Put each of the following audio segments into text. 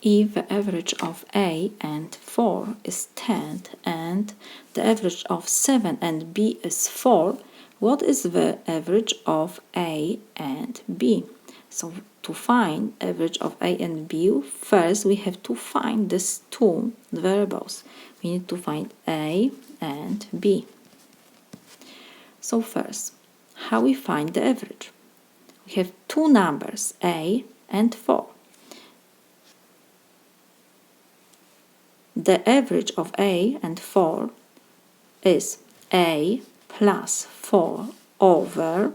If the average of A and 4 is 10 and the average of 7 and B is 4, what is the average of A and B? So to find average of A and B, first we have to find these two variables. We need to find A and B. So first, how we find the average? We have two numbers, A and 4. The average of A and 4 is A plus 4 over,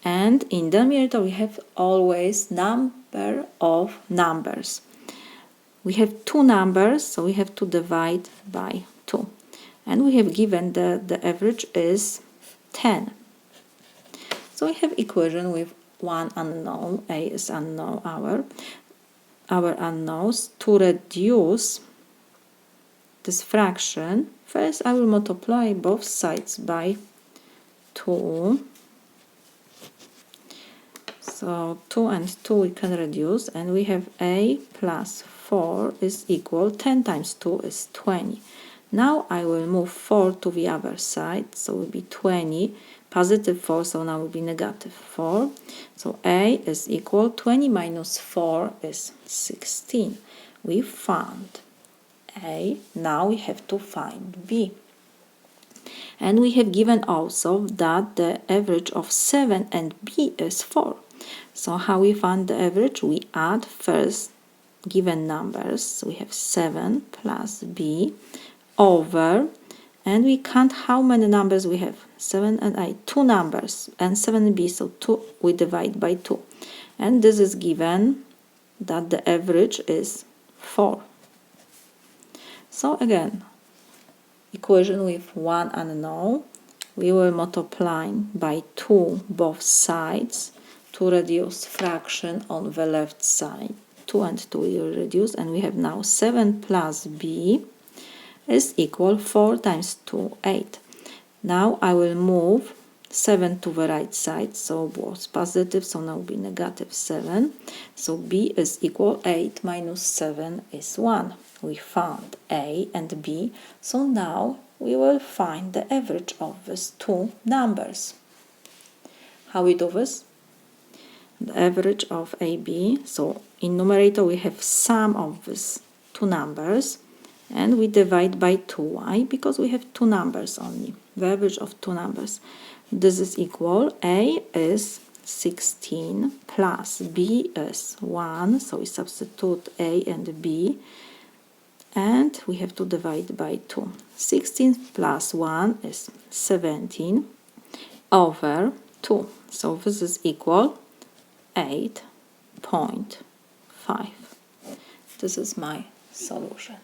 and in the numerator we have always number of numbers. We have two numbers, so we have to divide by 2. And we have given the average is 10. So we have equation with one unknown, A is unknown, our unknowns. To reduce this fraction, first I will multiply both sides by 2. So 2 and 2 we can reduce, and we have A plus 4 is equal 10 times 2 is 20. Now I will move 4 to the other side, so it will be 20, positive 4, so now it will be negative 4. So A is equal 20 minus 4 is 16. We found A, now we have to find B. And we have given also that the average of 7 and B is 4. So how we find the average? We add first given numbers. So we have 7 plus B over, and we count how many numbers we have. 7 and 8, 2 numbers, and 7 and B, so 2 we divide by 2. And this is given that the average is 4. So again, equation with one unknown, we will multiply by 2 both sides to reduce fraction on the left side. 2 and 2 will reduce, and we have now 7 plus B is equal 4 times 2, 8. Now I will move 7 to the right side, so both positive, so now will be negative 7. So B is equal 8 minus 7 is 1. We found A and B, so now we will find the average of these two numbers. How we do this? The average of AB, so in numerator we have sum of these two numbers, and we divide by 2. Why? Because we have two numbers only, the average of two numbers. This is equal, A is 16 plus B is 1, so we substitute A and B, and we have to divide by 2. 16 plus 1 is 17 over 2. So this is equal 8.5. This is my solution.